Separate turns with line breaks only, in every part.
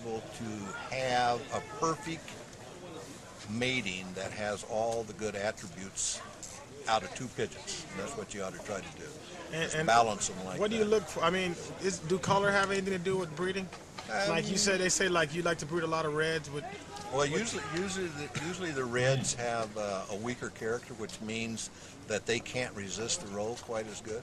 able to have a perfect mating that has all the good attributes out of two pigeons. And that's what you ought to try to do.
And
balance them like that.
What do you look for? I mean, do color have anything to do with breeding? Like you said, they say like you like to breed a lot of reds with.
Well, usually the reds have a weaker character, which means that they can't resist the roll quite as good.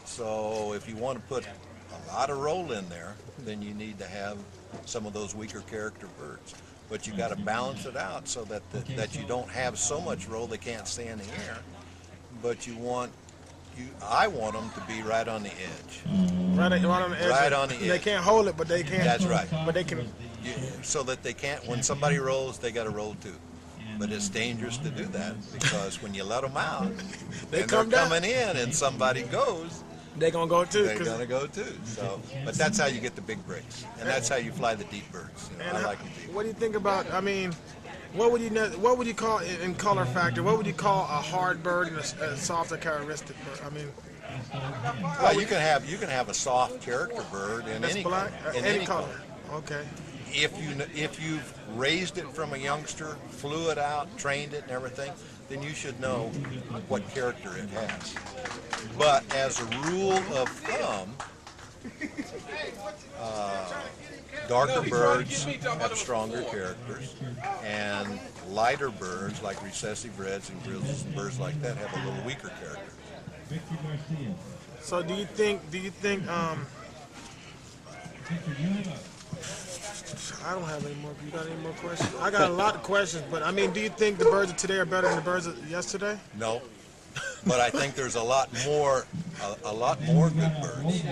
So if you want to put a lot of roll in there, then you need to have some of those weaker character birds. But you got to balance it out so that that you don't have so much roll they can't stay in the air. But I want them to be right on the edge.
Right on the edge.
Right on the edge.
They can't hold it, but they can.
That's right.
But they can.
So that they can't. When somebody rolls, they got to roll too. But it's dangerous to do that because when you let them out, they're coming in, and somebody goes.
They're gonna go too.
They're gonna go too. So, but that's how you get the big breaks, and that's how you fly the deep birds. I like them deep.
What do you think about? I mean, what would you call in color factor? What would you call a hard bird and a softer characteristic bird? I mean,
well, you can have a soft character bird in any
black, any color. Okay.
If you've raised it from a youngster, flew it out, trained it, and everything, then you should know what character it has. But as a rule of thumb, darker birds have stronger characters, and lighter birds like recessive reds and grizzlies and birds like that have a little weaker character.
So do you think I don't have any more. You got any more questions? I got a lot of questions, but I mean, do you think the birds of today are better than the birds of yesterday?
No, but I think there's a lot more good birds.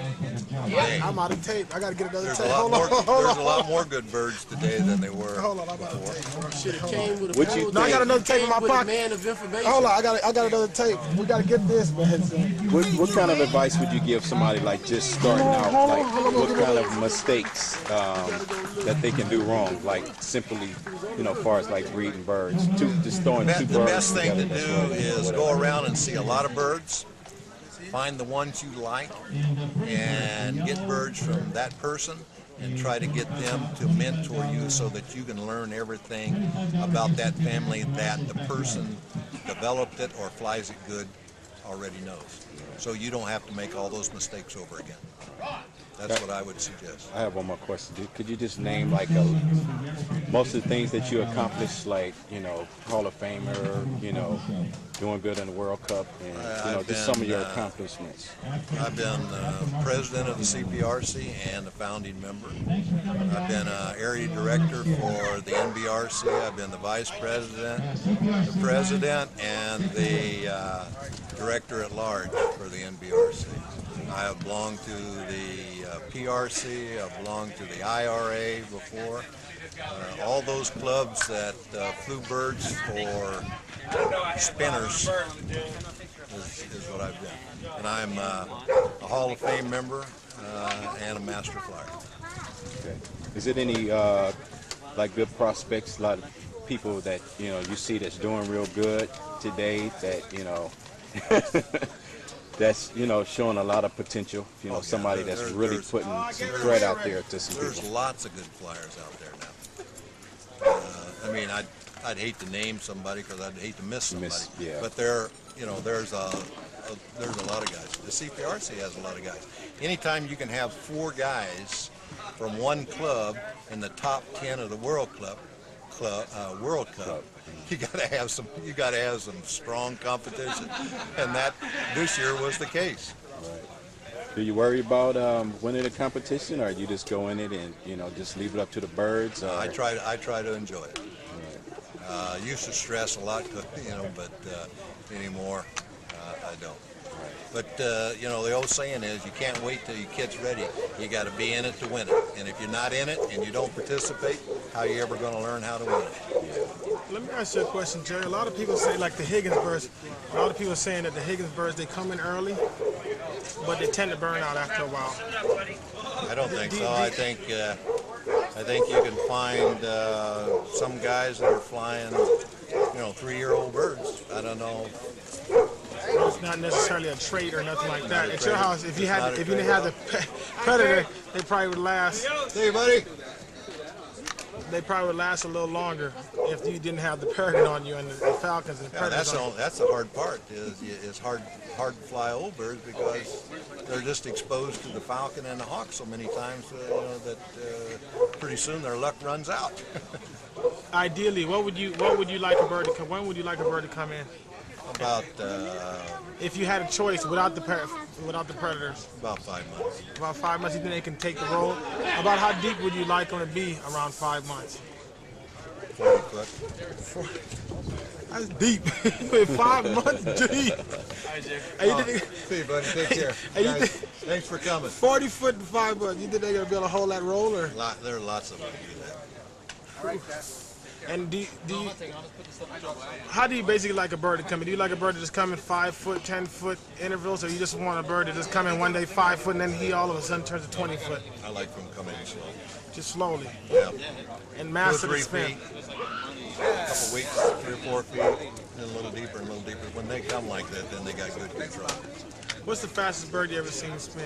Yeah, I'm out of tape. I got to get another tape.
There's a lot more good birds today than there were.
Hold on, I'm out of tape.
Should have came with a
No, I got another tape in my pocket.
Man of information.
Hold on, I got another tape. We got to get this, man.
What kind of advice would you give somebody like just starting out? Like what kind of mistakes that they can do wrong? Like simply, as far as like breeding birds, just throwing two birds
The best thing to
together,
do is go around and see a lot of birds, find the ones you like, and get birds from that person and try to get them to mentor you so that you can learn everything about that family that the person developed it or flies it good already knows. So you don't have to make all those mistakes over again. That's what I would suggest.
I have one more question. Could you just name like most of the things that you accomplished, like Hall of Famer, doing good in the World Cup, and just some of your accomplishments?
I've been president of the CPRC and a founding member. I've been area director for the NBRC. I've been the vice president, the president, and the director at large for the NBRC. I have belonged to the PRC, I've belonged to the IRA before. All those clubs that flew birds for spinners is what I've been. And I'm a Hall of Fame member and a master flyer.
Okay. Is it any like good prospects, a lot of people that you see that's doing real good today that that's showing a lot of potential, somebody that's really putting some thread out there to some people?
There's lots of good flyers out there now. I mean, I'd hate to name somebody because I'd hate to miss somebody. But there's a lot of guys. The CPRC has a lot of guys. Anytime you can have 4 guys from one club in the top 10 of the World Cup, you got to have some strong competition, and that this year was the case.
Right. Do you worry about winning a competition, or you just go in it and just leave it up to the birds?
I try to enjoy it. Right. Used to stress a lot, but anymore I don't. But the old saying is, you can't wait till your kid's ready. You got to be in it to win it. And if you're not in it and you don't participate, how are you ever going to learn how to win it?
Let me ask you a question, Jerry. A lot of people say, like the Higgins birds, a lot of people are saying that the Higgins birds, they come in early, but they tend to burn out after a while.
I don't think so. I think you can find some guys that are flying, 3-year-old birds. I don't know.
It's not necessarily a trait or nothing like that. At your house, if you didn't have the predator, they probably would last.
Hey, buddy.
they probably would last a little longer if you didn't have the Peregrine on you and the Falcons and
Yeah,
Predators on you.
that's the hard part. It's hard to fly old birds because they're just exposed to the falcon and the hawk so many times that pretty soon their luck runs out.
Ideally, what would you like a bird to come? When would you like a bird to come in?
About
If you had a choice without the Predators,
about 5 months.
about 5 months, you think they can take the role? About how deep would you like them to be around 5 months?
40 foot.
That's deep. 5 months deep. Hey, you think,
See you, buddy. Take care.
Hey, you
Guys,
think-
thanks for coming.
40 foot and 5 months. You think they're gonna be able to hold that roll, or?
There are lots of them who do that.
And do you, how do you basically like a bird to come in? Do you like a bird to just come in 5 foot, 10 foot intervals, or you just want a bird to just come in one day 5 foot and then he all of a sudden turns to 20 foot,
I like them coming in slow.
just slowly
Yeah.
and
2 or
master the
3
spin?
feet. A couple weeks, 3 or 4 feet, then a little deeper and a little deeper. When they come like that, then they got good control.
What's the fastest bird you ever seen spin?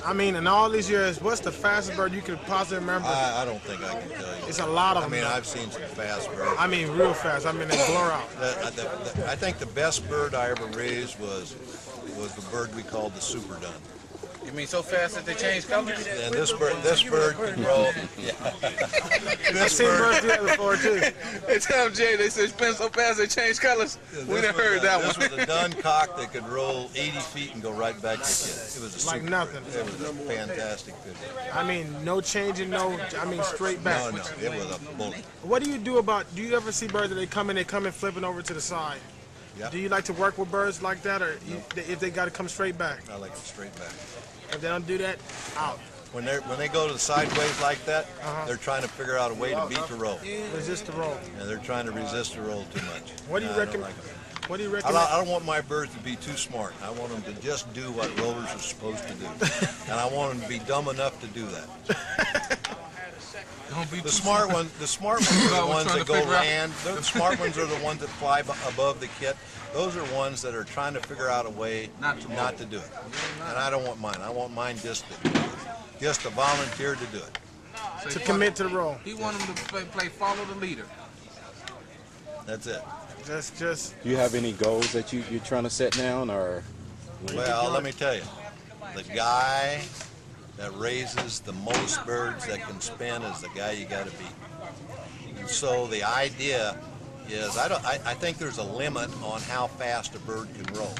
I mean, in all these years, what's the fastest bird you could possibly remember?
I don't think I can tell you.
It's a lot of
I
them.
mean,
though.
I've seen some fast birds.
I mean, real fast. I mean, they blur out.
I think the best bird I ever raised was the bird we called the super dun.
You mean so fast that they change colors?
And this bird can roll.
I've seen birds do that before too.
They tell Jay, they say spin so fast they change colors. We done heard that
This
one.
was a dun cock that could roll 80 feet and go right back to kid. It was a
Like
super
nothing.
bird. It was a fantastic picture.
I mean, no changing, straight back.
No, it was a bullet.
What do you do do you ever see birds that they come in flipping over to the side?
Yeah.
Do you like to work with birds like that, or if they got to come straight back?
I like it straight back.
If they don't do that, out.
When they go to the sideways like that, they're trying to figure out a way to beat the roll,
Resist the roll.
and they're trying to resist the roll too much.
What do you
I don't
reckon?
like it.
What do you
I
recommend?
don't want my birds to be too smart. I want them to just do what rollers are supposed to do, and I want them to be dumb enough to do that.
Don't be
The smart ones are the ones that go land. The smart ones are the ones that fly above the kit. Those are ones that are trying to figure out a way not to do it. And I don't want mine. I want mine just to volunteer to do it.
To commit to the roll.
He want them to play follow the leader.
That's it.
Just
Do you have any goals that you're trying to set down, or?
Well, let me tell you, the guy that raises the most birds that can spin is the guy you got to beat. And so the idea is, I think there's a limit on how fast a bird can roll,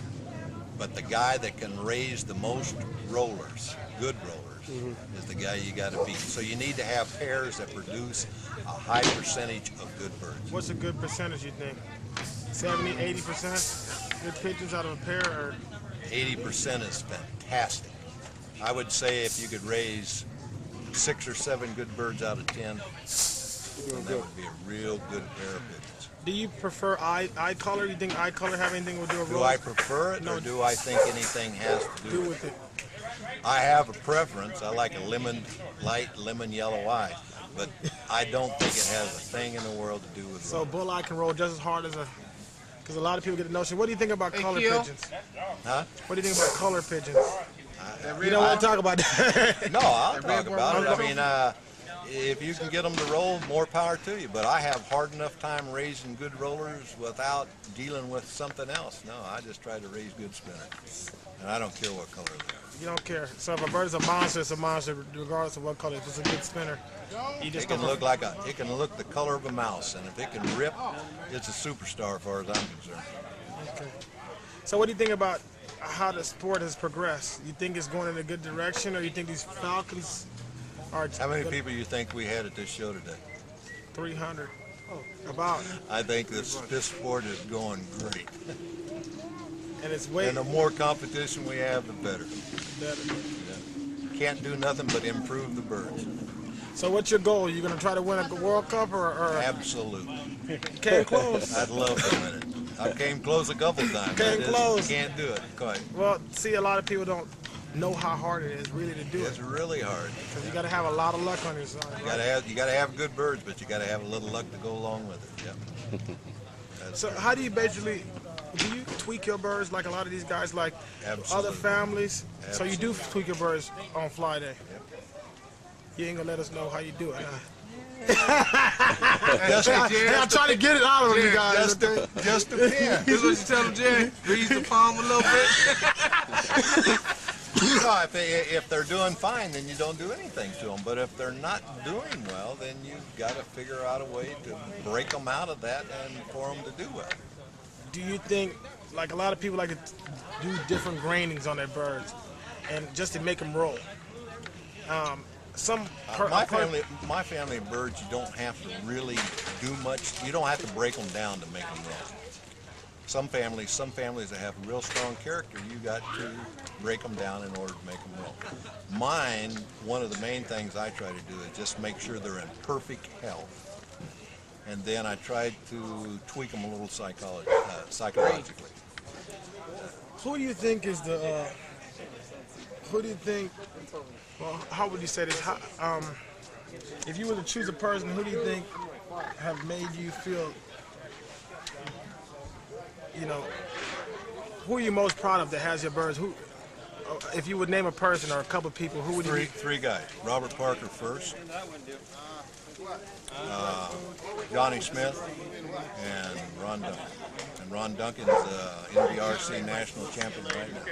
but the guy that can raise the most rollers, good rollers, is the guy you got to beat. So you need to have pairs that produce a high percentage of good birds.
what's a good percentage you think? 70, 80% good pigeons out of a pair, or
80% is fantastic. I would say if you could raise 6 or 7 good birds out of 10, then that would be a real good pair of pigeons.
do you prefer eye color? You think eye color have anything to do with
Do
roll?
I prefer it, or do I think anything has to do
do
with
with it?
it? I have a preference. I like a light lemon yellow eye, but I don't think it has a thing in the world to do with
So
roll.
bull eye can roll just as hard as a. Because a lot of people get the notion. What do you think about color
Keel.
pigeons?
Huh?
What do you think about color pigeons? You don't want to talk about that.
No, I'll talk
red
about it. I
one.
mean, if you can get them to roll, more power to you. But I have hard enough time raising good rollers without dealing with something else. No, I just try to raise good spinners, and I don't care what color they are.
You don't care. So if a bird is a monster, it's a monster regardless of what color. If it's a good spinner, you just
It can
don't.
look it can look the color of a mouse, and if it can rip, it's a superstar as far as I'm concerned.
Okay. So what do you think about how the sport has progressed? You think it's going in a good direction, or you think these falcons are
How many people you think we had at this show today?
300? About.
I think this sport is going great,
And it's way
and the more competition we have, the better.
better.
Can't do nothing but improve the birds.
So what's your goal? You gonna try to win a World Cup, or
Absolutely.
you came close?
I'd love to win it. I came close a couple times.
Came
I just
close.
Can't do it quite.
Well, see, a lot of people don't know how hard it is really to do it.
It's really hard.
Because you got to have a lot of luck on your side.
You gotta have good birds, but you gotta have a little luck to go along with it. Yeah.
So how do you basically, do you tweak your birds like a lot of these guys, like
Absolutely.
other families? So you do tweak your birds on fly day?
Yep.
You ain't gonna let us know how you do it, huh? Hey, I'm trying to get it out of you guys.
Just depends.
This is what you tell them, Jerry. Grease the palm a little bit.
No, if they're doing fine, then you don't do anything to them. But if they're not doing well, then you've got to figure out a way to break them out of that and for them to do well.
Do you think, like a lot of people like to do different grainings on their birds, and just to make them roll?
My family of birds, you don't have to really do much. You don't have to break them down to make them roll. Some families that have real strong character, you got to break them down in order to make them roll. Mine, one of the main things I try to do is just make sure they're in perfect health. And then I try to tweak them a little psychologically.
Who do you think is the? Who do you think? Well, how would you say this? If you were to choose a person, who do you think have made you feel? Who are you most proud of that has your birds? Who, if you would name a person or a couple of people, who would you?
Three guys. Robert Parker first. Johnny Smith and Ron Duncan. And Ron Duncan's NBRC national champion right now.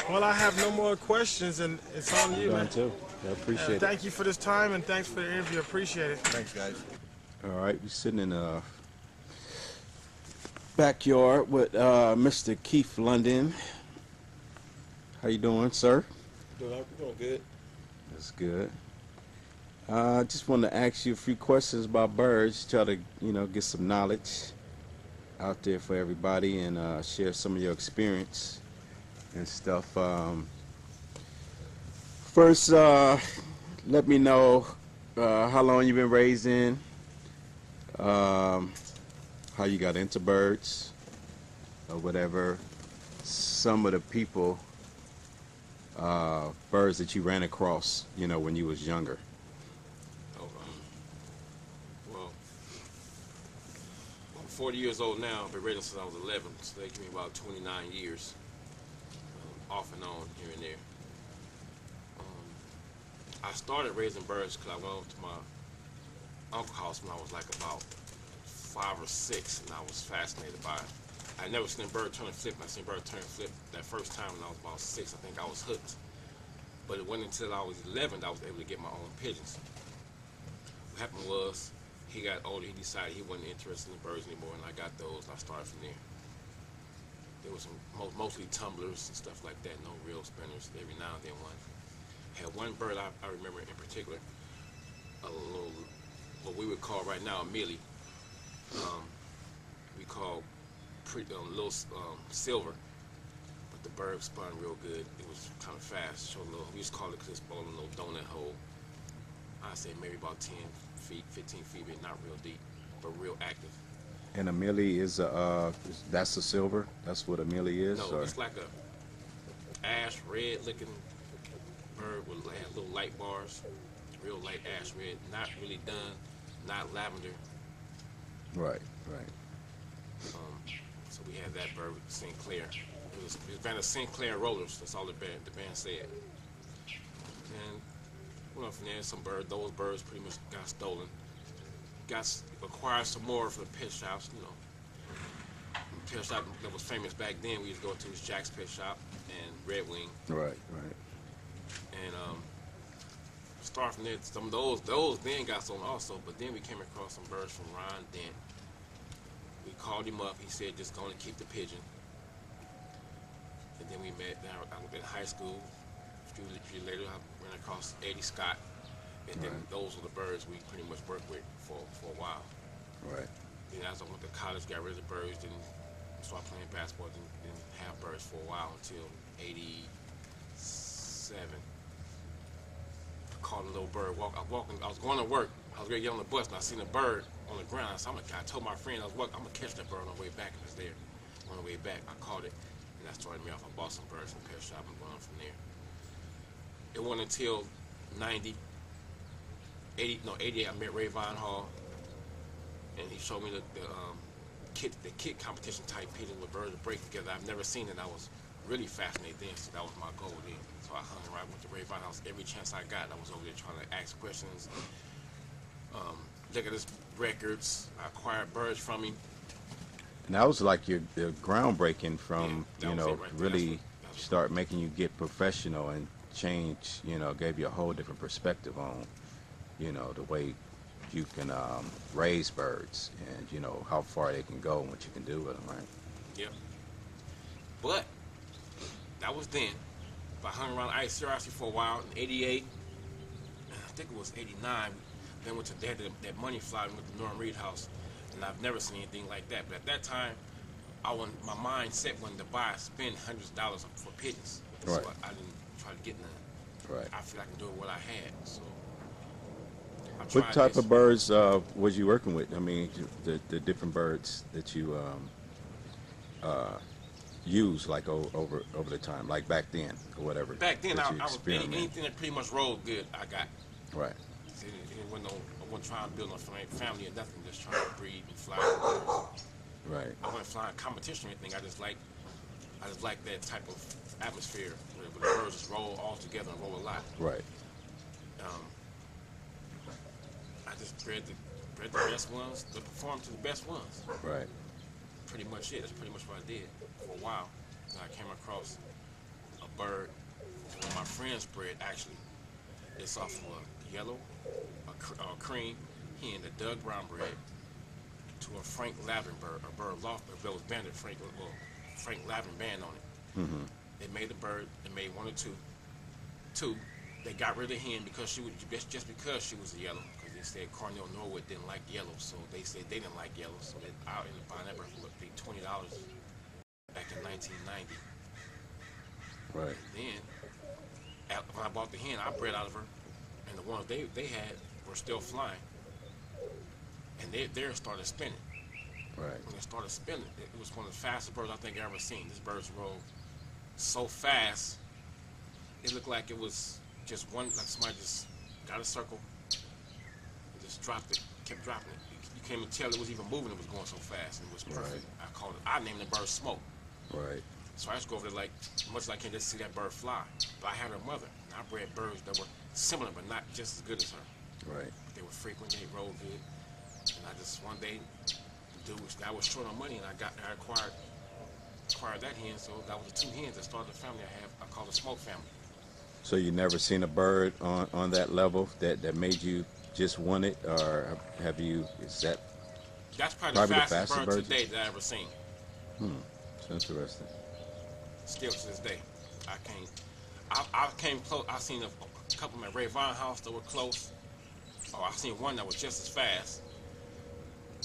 Well, I have no more questions, and it's on you, man.
Too. I appreciate it.
Thank you for this time, and thanks for the interview. Appreciate it.
Thanks, guys.
All right, we're sitting in a backyard with Mr. Keith London. How you doing, sir?
Doing good.
That's good. I just want to ask you a few questions about birds, try to, get some knowledge out there for everybody and share some of your experience and stuff. First, let me know how long you've been raising, how you got into birds, or whatever. Some of the people, birds that you ran across, when you was younger.
Well, I'm 40 years old now. I've been raising since I was 11, so they give me about 29 years, off and on here and there. I started raising birds because I went over to my uncle's house when I was like about 5 or 6, and I was fascinated by it. I never seen a bird turn and flip, and I seen a bird turn and flip that first time when I was about 6. I think I was hooked. But it wasn't until I was 11 that I was able to get my own pigeons. What happened was, he got older, he decided he wasn't interested in birds anymore, and I got those, and I started from there. There was some, mostly tumblers and stuff like that, no real spinners, every now and then one. Had one bird I remember in particular, a little, what we would call right now a mealy. We call little silver, but the bird spun real good. It was kind of fast, showed a little, we used to call it because it's bowling a little donut hole. I'd say maybe about 10 feet, 15 feet, but not real deep, but real active.
And a mealy is that's a silver? That's what a mealy is?
No,
or?
it's like a ash red looking bird with little light bars, real light ash red, not really done, not lavender.
Right.
So we had that bird with Sinclair. It was band of Sinclair Rollers. That's all the band said. And went up from there. Those birds pretty much got stolen. Acquired some more for the pet shops. The pet shop that was famous back then. We used to go to was Jack's Pet Shop and Red Wing.
Right.
And start from there. Some of those then got stolen also. But then we came across some birds from Ron Dent. We called him up. He said, just going to keep the pigeon. And then we met in high school. A few years later, I ran across Eddie Scott. And then those were the birds we pretty much worked with for a while.
Right.
Then as I went to college, got rid of the birds, then started playing basketball, didn't have birds for a while until 87. I caught a little bird. I was going to work. I was ready to get on the bus, and I seen a bird on the ground. So I told my friend I'm gonna catch that bird on the way back. It was there. On the way back, I caught it, and that started me off. I bought some birds from the pet shop and went on from there. It wasn't until 88, I met Ray Vine Hall, and he showed me the kit competition type pigeon with birds to break together. I've never seen it. I was really fascinated then, so that was my goal then. So I hung around with the Ravine House every chance I got. I was over there trying to ask questions, look at his records. I acquired birds from him.
And that was like your the groundbreaking from,
Yeah,
you
that was
know,
it right there.
really
That's what-
start making you get professional and change, you know, gave you a whole different perspective on, you know, the way you can raise birds and, you know, how far they can go and what you can do with them, right?
Yep. But that was then. I hung around ICRC for a while in '88. I think it was '89. Then went to they had that money fly with the Norman Reed House, and I've never seen anything like that. But at that time, my mindset wasn't to spend hundreds of dollars for pigeons.
Right.
So I didn't try to get none.
Right.
I feel I can do what I had. So. I
What
tried
type
this.
of birds was you working with? I mean, the different birds that you use, like over the time, like back then or whatever.
Back then,
that
I
you
was
experiment.
anything that pretty much rolled good. I got.
Right.
It wasn't I wasn't trying to build no family or nothing. Just trying to breed and fly birds.
Right.
I wasn't flying competition or anything. I just like that type of atmosphere where the birds just roll all together and roll a lot.
Right.
I just bred the best ones to perform to the best ones.
Right.
Pretty much it. That's pretty much what I did for a while. And I came across a bird that one of my friends bred actually. It's off of a yellow, a cream hen that Doug Brown bred to a Frank Lavin bird, a bird loft, a bill was banded Frank Lavin band on it.
Mm-hmm.
They made the bird. They made one or two. They got rid of the hen because she was just because she was a yellow. Because they said Cornell Norwood didn't like yellow, so they said they didn't like yellow. So they out in the buying that bird for $20 back in 1990.
Right.
Then when I bought the hen, I bred out of her, and the ones they had were still flying, and they started spinning.
Right.
When it started spinning, it was one of the fastest birds I think I ever seen. This bird's rolled so fast, it looked like it was just one, like somebody just got a circle, and just dropped it, kept dropping it. You can't even tell it was even moving. It was going so fast, and it was perfect.
Right.
I named the bird Smoke.
Right.
So I just go over there like much as I can just see that bird fly. But I had her mother, and I bred birds that were similar but not just as good as her.
Right.
They were frequent, they rolled good, and I just one day, I was short on money, and I acquired that hen. So that was the two hens that started the family I call the Smoke family.
So you never seen a bird on that level that made you just want it, or have you? Is that
That's probably
Probably
the
the
fastest
fastest
bird
bird?
today that I ever seen.
it's interesting?
Still to this day, I came close. I seen a couple at Ravine House that were close. Oh, I seen one that was just as fast,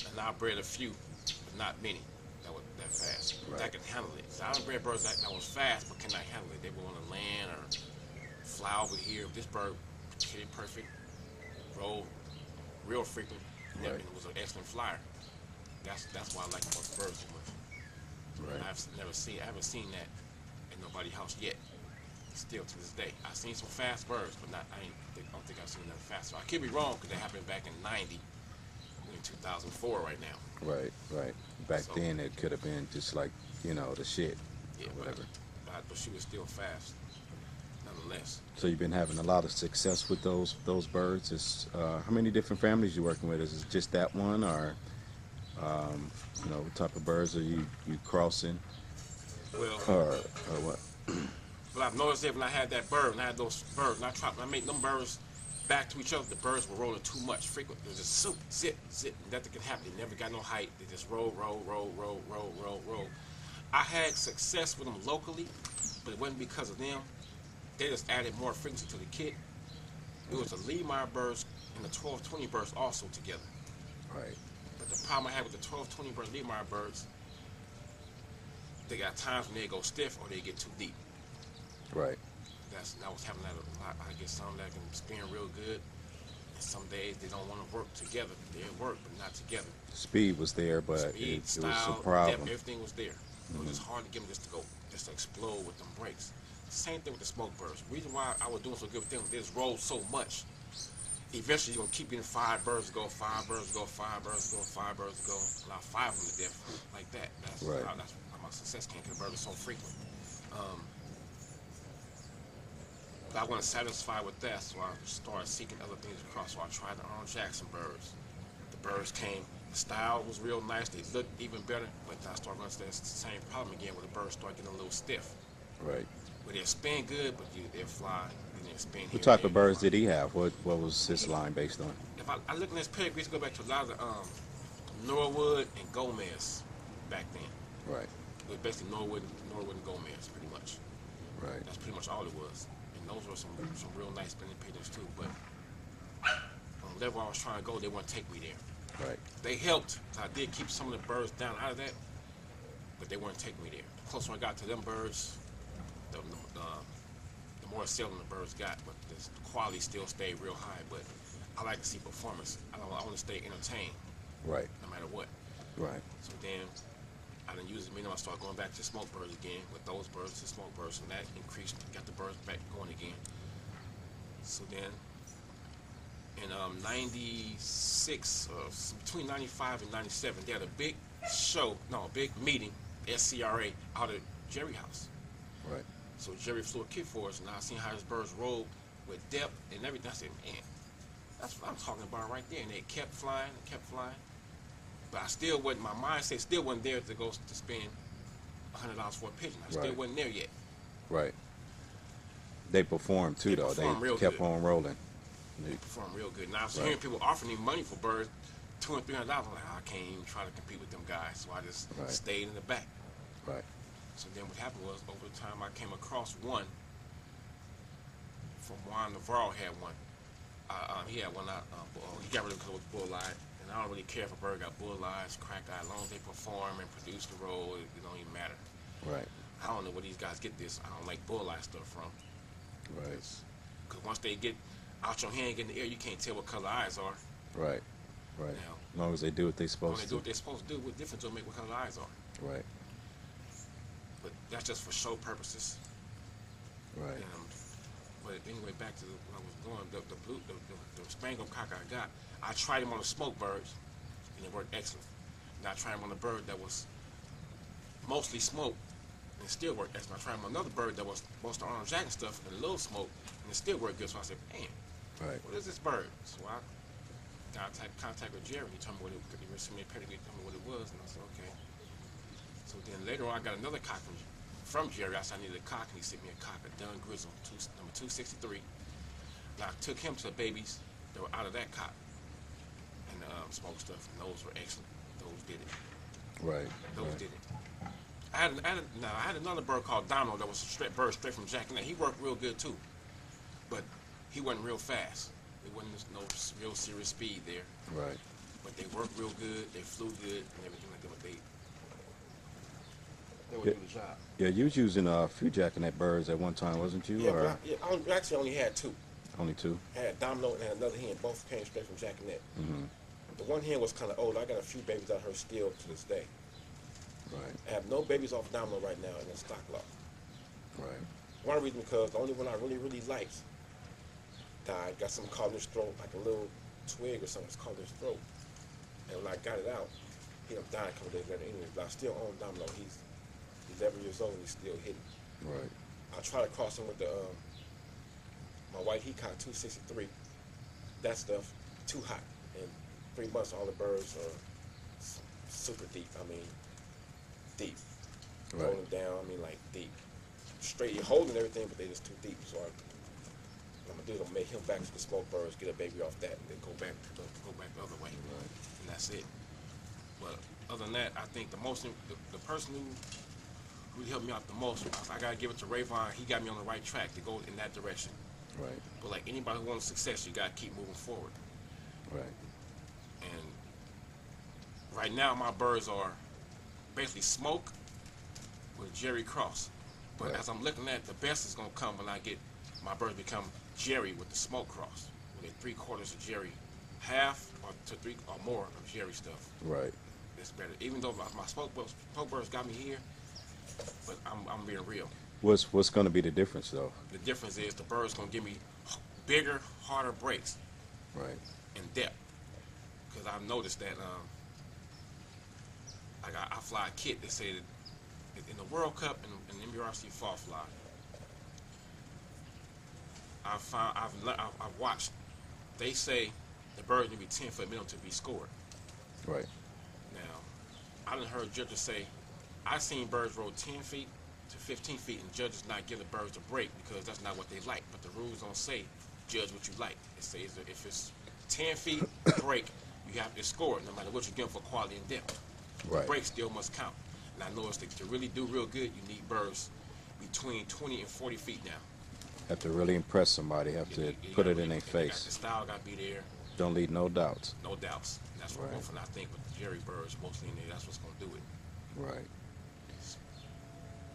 and I bred a few, but not many that were that fast.
Right.
That can handle it. So I done bred birds that was fast but cannot handle it. They were on the land or fly over here. This bird hit it perfect, rolled real frequent, and
Right.
was an excellent flyer. That's why I like most birds so much.
Right.
I haven't seen that in nobody's house yet. Still to this day, I've seen some fast birds, but I don't think I've seen nothing fast. So I could be wrong because that happened back in '90. We're in 2004 right now.
Right. Right. Back
So-
then it could have been just like, you know, the shit
Yeah,
or whatever.
but she was still fast, nonetheless.
So you've been having a lot of success with those birds. How many different families you working with? Is it just that one, or you know, what type of birds are you crossing,
Well,
or what?
but I've noticed that when I had that bird, and I had those birds, and I made them birds back to each other. The birds were rolling too much frequent. It was just soup, zip, zip. Nothing could happen. They never got no height. They just roll. I had success with them locally, but it wasn't because of them. They just added more frequency to the kit. It was the Lee-Meyer birds and the 1220 birds also together.
Right.
But the problem I had with the 1220 bird, Lee-Meyer birds, they got times when they go stiff or they get too deep.
Right.
I was having that a lot. I get some that can spin real good, and some days they don't want to work together. They work, but not together.
Speed was there, but
Speed,
it
style,
was a problem.
depth, everything was there. It was just hard to get them just to explode with them brakes. Same thing with the smoke birds. Reason why I was doing so good with them, they just rolled so much. Eventually, you're gonna keep getting 5 birds go, 5 birds go, 5 birds go, 5 birds go. Allow 5 of them to death like that. That's
Right.
how my success came. Because the birds are so frequent. But I wasn't satisfied with that, so I started seeking other things across. So I tried the Arnold Jackson birds. The birds came, the style was real nice, they looked even better, but I started running into the same problem again where the birds started getting a little stiff.
Right.
Where they'll spin good, but they'll fly, and they'll spin here.
What type
and
of
there.
birds did he have? What was his line based on?
If I look at this pedigree, to go back to a lot of the Norwood and Gomez back then.
Right.
It was basically Norwood and Gomez, pretty much.
Right.
That's pretty much all it was. And those were some real nice spinning pigeons too, but on the level I was trying to go, they wouldn't take me there.
Right.
They helped. So I did keep some of the birds down out of that, but they wouldn't take me there. The closer I got to them birds, the more selling the birds got, but the quality still stayed real high. But I like to see performance. I want to stay entertained,
Right.
no matter what.
Right.
So then I didn't use it. I started going back to smoke birds again with those birds to smoke birds, and that increased, got the birds back going again. So then in 96, between 95 and 97, they had a big big meeting, SCRA, out at Jerry House.
Right.
So Jerry flew a kit for us, and I seen how his birds rolled with depth and everything. I said, man, that's what I'm talking about right there. And they kept flying and kept flying. But I still wasn't, my mindset still wasn't there to go to spend $100 for a pigeon. I still
Right.
wasn't there yet.
Right. They performed too,
They
though.
performed
They
real
kept
good.
on rolling.
They performed real good. Now I was
Right.
hearing people offering me money for birds, $200 and $300. I'm like, I can't even try to compete with them guys. So I just
Right.
stayed in the back.
Right.
So then what happened was, over time, I came across one from Juan Navarro had one. He had one. He got rid of it because it was bull-eyed. And I don't really care if a bird got bull-eyes, cracked-eye. As long as they perform and produce the roll, it don't even matter.
Right.
I don't know where these guys get this. I don't like bull-eye stuff from.
Right.
Because once they get out your hand, get in the air, you can't tell what color eyes are.
Right. Right.
Now,
As long as they do what they're
when
supposed
they
to.
do what they're supposed to do, what difference will it make what color eyes are?
Right.
But that's just for show purposes.
Right.
But anyway, back to what I was going. The spangled cock I got, I tried him on the smoke birds, and it worked excellent. And I tried him on a bird that was mostly smoke, and it still worked excellent. I tried him on another bird that was most of Arnold Jackson stuff and a little smoke, and it still worked good. So I said, man,
Right.
what is this bird? So I got contact with Jerry. He told me what it was. He sent me a pedigree, told me what it was, and I said, okay. So then later on, I got another cock from Jerry. I said I needed a cock, and he sent me a cock, a Dunn Grizzle, number 263. And I took him to the babies that were out of that cock and smoke stuff, and those were excellent. Those did it.
Right.
Those
Right.
did it. I had another bird called Domino that was a straight from Jack and he worked real good too, but he wasn't real fast. There wasn't no real serious speed there.
Right.
But they worked real good. They flew good and everything like that. But they would
Yeah.
do the job.
Yeah, you was using a few jackanet birds at one time, wasn't you?
Yeah,
Or
I actually only had two.
only two?
I had Domino and had another hen. Both came straight from Jack and Net.
Mm-hmm.
The one hen was kind of old. I got a few babies out of her still to this day.
Right.
I have no babies off Domino right now in the stock lot.
Right.
One reason because the only one I really liked died. Got something caught in his throat, like a little twig or something was caught in his throat. And when I got it out, he done died a couple days later anyway. But I still own Domino. He's 11 years old and he's still hidden.
Right.
I tried to cross him with the my white heacock 263. That stuff too hot. In 3 months, all the birds are super deep. I mean, deep.
Right.
Rolling down. I mean, like deep. Straight. You're holding everything, but they're just too deep. So what I'm gonna do is I'm gonna make him back to the smoke birds, get a baby off that, and then go back the other way.
Right.
And that's it. But other than that, I think the person who helped me out the most, I gotta give it to Rayvon. He got me on the right track to go in that direction.
Right.
But like anybody who wants success, you gotta keep moving forward.
Right.
And right now, my birds are basically smoke with Jerry Cross. But
Right.
as I'm looking at, the best is gonna come when I get my birds become Jerry with the smoke cross. When they're 3/4 of Jerry, half or to 3 or more of Jerry stuff.
Right.
It's better. Even though my smoke birds got me here, but I'm being real.
What's going to be the difference, though?
The difference is the bird's gonna give me bigger, harder breaks
Right.
in depth. Because I've noticed that like I fly a kit that say that in the World Cup and NBRC fall fly, I've watched. They say the bird need to be 10 foot minimum to be scored.
Right.
Now, I done heard judges say, I've seen birds roll 10 feet to 15 feet and judges not give the birds a break because that's not what they like. But the rules don't say judge what you like. It says that if it's 10 feet break, you have to score it no matter what you give for quality and depth.
Right.
The break still must count. And I noticed that to really do real good, you need birds between 20 and 40 feet now.
Have to really impress somebody. Have to put it in their
The
face.
style got to be there,
Don't leave no doubts.
no doubts. And that's what
Right.
we're going for. I think with the Jerry birds, mostly in there, that's what's going to do it.
Right.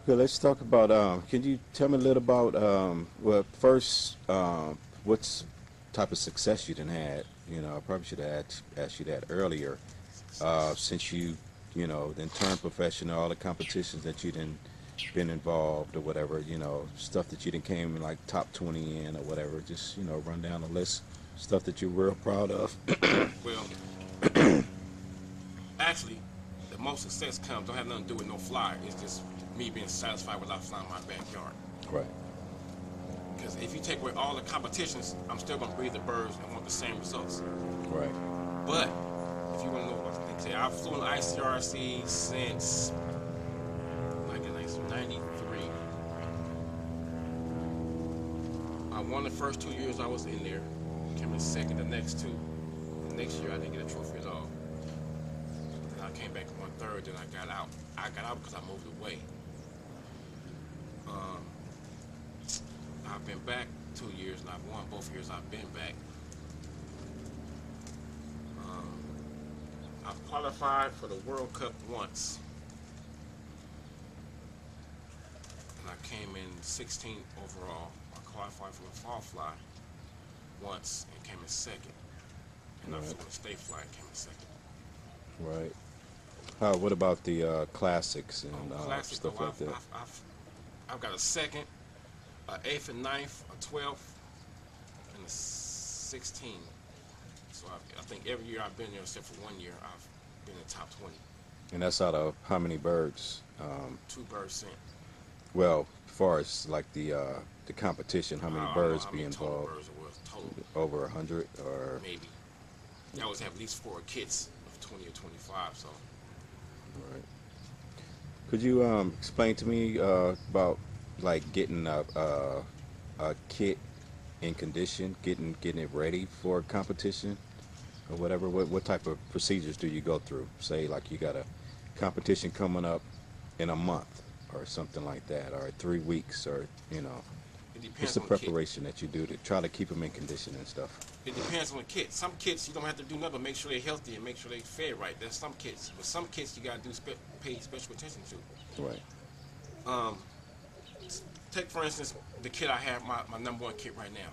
Good. Let's talk about. Can you tell me a little about? Well, first, what's type of success you done had? You know, I probably should have asked you that earlier. Since you then turned professional, all the competitions that you done been involved or whatever. You know, stuff that you done came in like top 20 in or whatever. Just run down the list. Stuff that you're real proud of.
Well, actually, the most success comes, don't have nothing to do with no flyer. It's just me being satisfied without flying my backyard.
Right.
Because if you take away all the competitions, I'm still going to breed the birds and want the same results.
Right.
But if you want to know what I say, I've flown the ICRC since like 93. I won the first 2 years I was in there. Came in second the next two. The next year I didn't get a trophy at all. Then I came back and won third. Then I got out. I got out because I moved away. I've been back 2 years and I've won both years I've been back. I've qualified for the World Cup once. And I came in 16th overall. I qualified for the fall fly once and came in second. And I flew the state fly and came in second.
Right. What about the classics and
Classic,
stuff like that?
I've got a second, an 8th and 9th, a 12th, and a 16. So I think every year I've been there except for 1 year, I've been in the top 20.
And that's out of how many birds?
2 birds sent.
Well, as far as like the competition, how many
I don't
birds
know how
be
many total
involved?
birds it was total,
Over 100 or?
maybe. You always have at least 4 kits of 20 or 25, so.
Right. Could you explain to me about like getting a kit in condition, getting it ready for competition or whatever? What type of procedures do you go through? Say like you got a competition coming up in a month or something like that, or 3 weeks, or
It
what's
depends
the
on the kit.
preparation that you do to try to keep them in condition and stuff?
It depends on the kit. Some kits you don't have to do nothing but make sure they're healthy and make sure they fed right. There's some kits, but some kits you gotta pay special attention to.
Right.
Take for instance the kit I have, my #1 kit right now.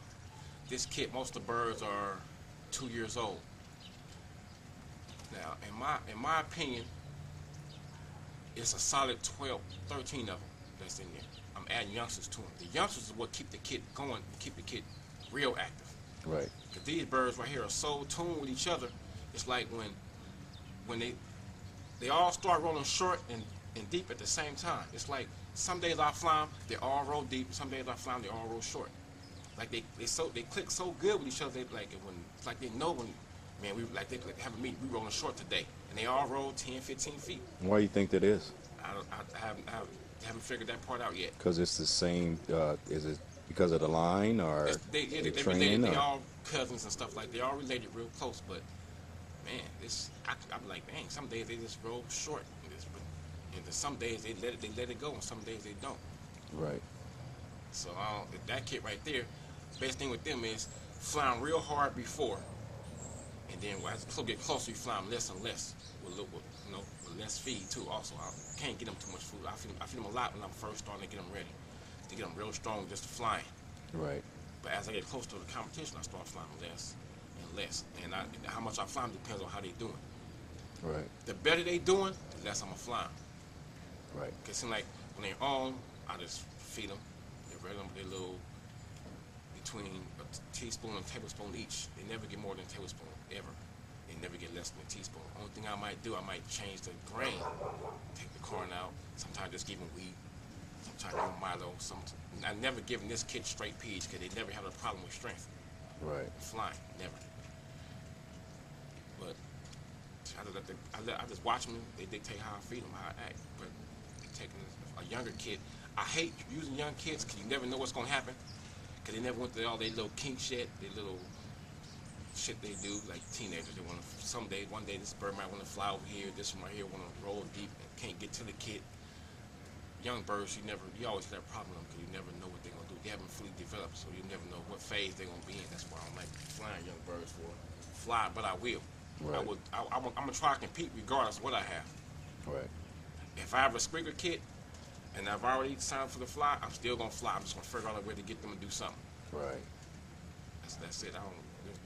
This kit, most of the birds are 2 years old. Now, in my opinion, it's a solid 12, 13 of them that's in there. I'm adding youngsters to them. The youngsters is what keep the kit going, keep the kit real active.
Right.
Because these birds right here are so tuned with each other. It's like when they all start rolling short and deep at the same time. It's like some days I fly them, they all roll deep. Some days I fly them, they all roll short. Like they click so good with each other. It's like they know when, man, we like they have a meeting. We rolling short today, and they all roll 10, 15 feet.
Why do you think that is?
I haven't figured that part out yet.
Because it's the same. Is it because of the line or
They
the
related.
training?
They
Or?
all cousins and stuff like. They all related real close, but man, I'm like, dang. Some days they just roll short, and then some days they let it go, and some days they don't.
Right.
So that kit right there, best thing with them is flying real hard before, and then as you get closer, you fly them less and less with less feed too. Also, I can't get them too much food. I feed them a lot when I'm first starting to get them ready, to get them real strong just flying.
Right.
But as I get close to the competition, I start flying less and less. And how much I fly them depends on how they doing.
Right.
The better they doing, the less I'm gonna fly them.
Right.
Cause it seems like when they're on, I just feed them. They're little between a teaspoon and a tablespoon each. They never get more than a tablespoon ever. They never get less than a teaspoon. Only thing I might do, I might change the grain, take the corn out, Sometimes just give them weed. Sometimes give them Milo. I never given this kid straight peas because they never had a problem with strength.
Right.
Flying, never. But I just watch them. They dictate how I feed them, how I act. But taking a younger kid, I hate using young kids because you never know what's gonna happen. Because they never went through all their little kink shit, their little shit they do, like teenagers. They want to, one day this bird might want to fly over here, this one right here want to roll deep and can't get to the kid. Young birds, you always have a problem because you never know what they're gonna do. They haven't fully developed, so you never know what phase they're gonna be in. That's why I don't like flying young birds for fly, but I will.
Right.
I'm gonna try to compete regardless of what I have.
Right.
If I have a Springer kit and I've already signed for the fly, I'm still gonna fly. I'm just gonna figure out a way to get them to do something.
Right.
That's it.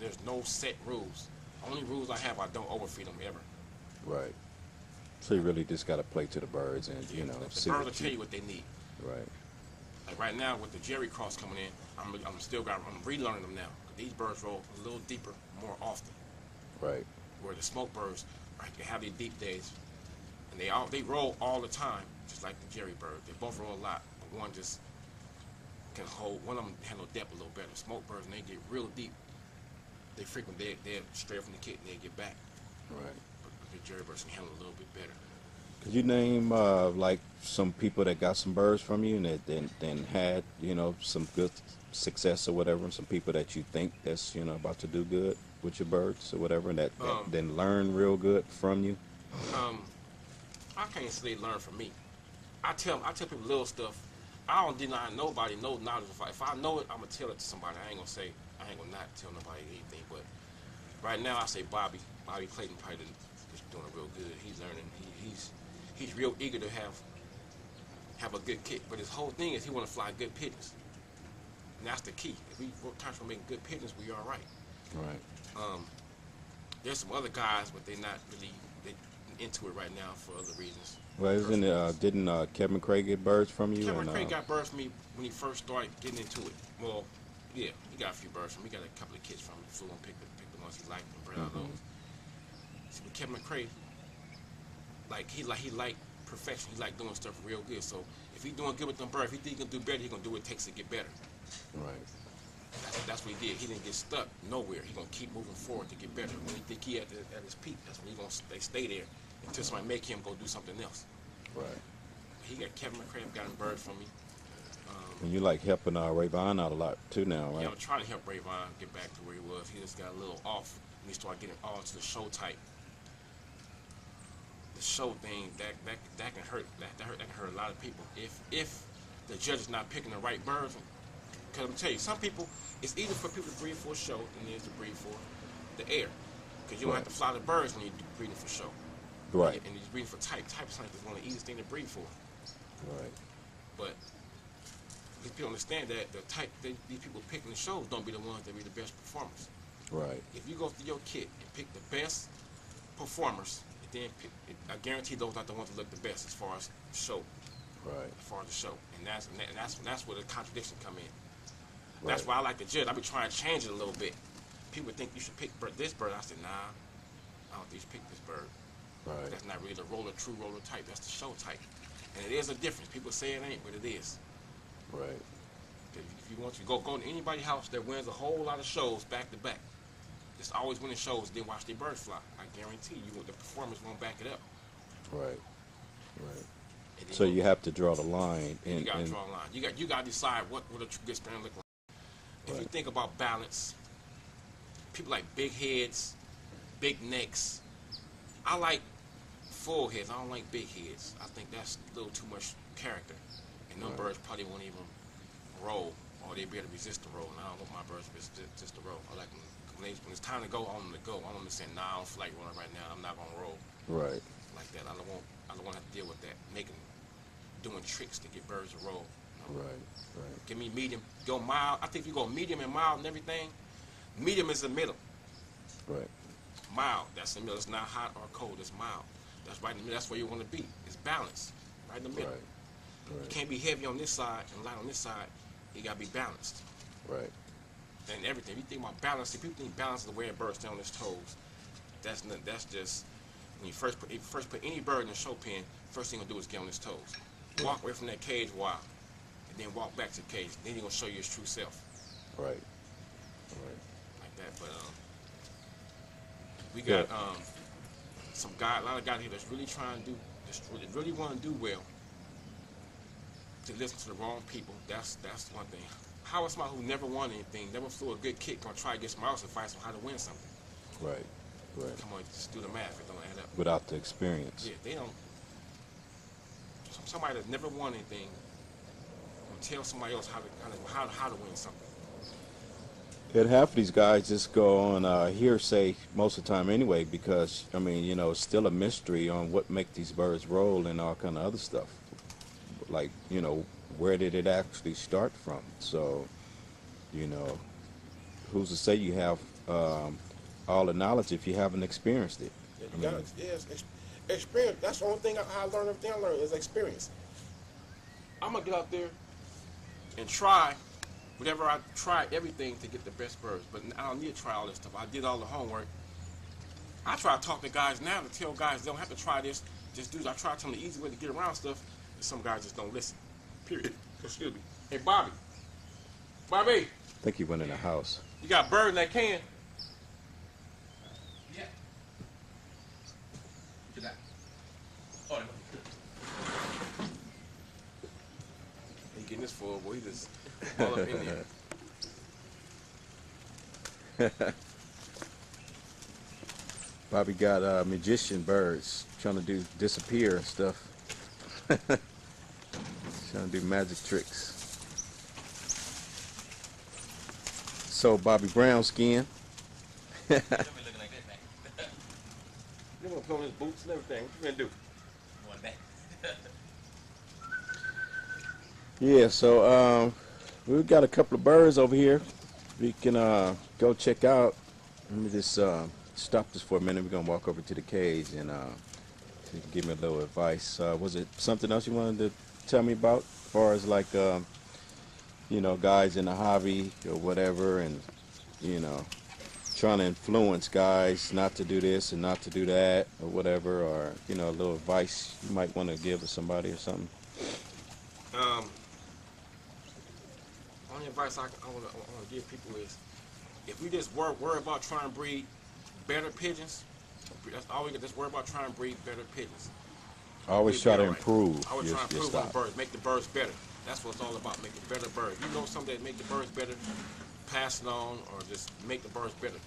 There's no set rules. Only rules I have, I don't overfeed them ever.
Right. So you really just got to play to the birds and,
The
see
birds will
what
tell you what they need.
Right.
Like right now with the Jerry Cross coming in, I'm relearning them now. These birds roll a little deeper more often.
Right.
Where the smoke birds, right, they have their deep days, and they roll all the time, just like the Jerry bird. They both roll a lot, but one just can hold. One of them handle depth a little better. Smoke birds, when they get real deep, they frequent they're straight from the kit and they get back.
Right.
But the Jerry birds can handle a little bit better.
Could you name like some people that got some birds from you and that then had some good success or whatever, and some people that you think that's about to do good with your birds or whatever, and that then learn real good from you?
I can't say they learn from me. I tell people little stuff. I don't deny nobody no knowledge. If I know it, I'm gonna tell it to somebody. I ain't gonna not tell nobody anything. But right now, I say Bobby Clayton probably is doing real good. He's learning. He's real eager to have a good kit. But his whole thing is he want to fly good pigeons. And that's the key. If we work time for making good pigeons, we all right.
Right.
There's some other guys, but they're not really into it right now for other reasons.
Well, didn't Kevin Craig get birds from you?
Kevin Craig got birds from me when he first started getting into it. Well, yeah, he got a few birds from me. He got a couple of kids from me. Flew and picked the ones he liked and bred out those. See, with Kevin McCrae, he liked perfection. He liked doing stuff real good. So if he's doing good with them birds, if he think he can do better, he gonna do what it takes to get better.
Right.
That's what he did. He didn't get stuck nowhere. He gonna keep moving forward to get better. When he think he at his peak, that's when he gonna stay there until somebody make him go do something else.
Right.
He got Kevin McCrae got a bird from me.
And you like helping Rayvon out a lot too now, right?
Yeah, I'm trying to help Rayvon get back to where he was. He just got a little off when he started getting all to the show type. The show thing that can hurt. That can hurt a lot of people if the judge is not picking the right birds. Because I'm tell you, some people, it's easier for people to breed for a show than it is to breed for the air. Because you don't have to fly the birds when you're breeding for show.
Right.
And you're breeding for type. Type is one of the easiest thing to breed for.
Right.
But these people understand that these people picking the shows don't be the ones that be the best performers.
Right.
If you go through your kit and pick the best performers, then I guarantee those are the ones that look the best as far as the show.
Right.
As far as the show, and that's where the contradiction come in.
Right.
That's why I like the judge. I be trying to change it a little bit. People think you should pick this bird. I said, nah, I don't think you should pick this bird.
Right.
That's not really the true roller type. That's the show type, and it is a difference. People say it ain't, but it is.
Right.
If you want to go to anybody's house that wins a whole lot of shows back to back, it's always winning shows. Then watch their birds fly. I guarantee you, the performers won't back it up.
Right. Right. So you have to draw the line.
You got to draw a line. You got to decide what a good sperm look like. If you think about balance, people like big heads, big necks. I like full heads. I don't like big heads. I think that's a little too much character. And them birds probably won't even roll, or they'd be able to resist the roll. And I don't want my birds to resist the roll. I like them, when it's time to go, I want them to go. I want them to say, nah, I don't feel like running right now. I'm not going to roll.
Right.
Like that. I don't want to have to deal with that. Doing tricks to get birds to roll.
Right. Right.
Give me medium. Go mild. I think if you go medium and mild and everything, medium is the middle.
Right.
Mild, that's the middle. It's not hot or cold. It's mild. That's right in the middle. That's where you want to be. It's balanced. Right in the middle.
Right. Right.
You can't be heavy on this side and light on this side. You got to be balanced.
Right.
And everything. If you think about balance, if people think balance is the way a bird stays on its toes, that's just When you first put any bird in the show pen, first thing you're gonna do is get on his toes. Walk away from that cage a while, and then walk back to the cage. Then he's gonna show you his true self.
Right. Right.
Like that. But we got a lot of guys here that's really trying to do, really want to do well. To listen to the wrong people, that's one thing. How is somebody who never won anything, never flew a good kick, gonna try to get somebody else advice on how to win something?
Right. Right.
Come on, just do the math. It don't add up.
Without the experience.
Yeah, they don't. Somebody that's never won anything will tell somebody else how to win something.
And half of these guys just go on hearsay most of the time anyway, because I mean, you know, it's still a mystery on what make these birds roll and all kind of other stuff. Like, you know, where did it actually start from? So, you know, who's to say you have all the knowledge if you haven't experienced it?
Yeah, you gotta, experience. That's the only thing I learned. Everything I learned is experience.
I'm gonna get out there and try whatever I try everything to get the best birds, but I don't need to try all this stuff. I did all the homework. I try to talk to guys now to tell guys they don't have to try this. Just do. I try to tell them the easy way to get around stuff, and some guys just don't listen. Period. Excuse me. Hey, Bobby. Bobby.
I think he went in the house.
You got a bird in that can?
Yeah. Get that. Oh, no.
He getting this full, boy. He just all up in there.
Bobby got magician birds trying to do disappear and stuff. Trying to do magic tricks. So Bobby Brown skin.
Don't be looking like this, man.
You gonna put on his boots and everything. What you gonna do?
One back.
Yeah, so we've got a couple of birds over here we can go check out. Let me just stop this for a minute. We're gonna walk over to the cage and you can give me a little advice. Was it something else you wanted to tell me about, as far as like you know, guys in the hobby or whatever, and you know, trying to influence guys not to do this and not to do that or whatever, or you know, a little advice you might want to give to somebody or something?
Only advice I want to give people is, if we just worry about trying to breed better pigeons, that's all we can just worry about, trying to breed better pigeons.
Always try to improve
Always
your
try to improve
stock.
on the birds, make the birds better. That's what it's all about, making better birds. You know something that make the birds better, pass it on, or just make the birds better.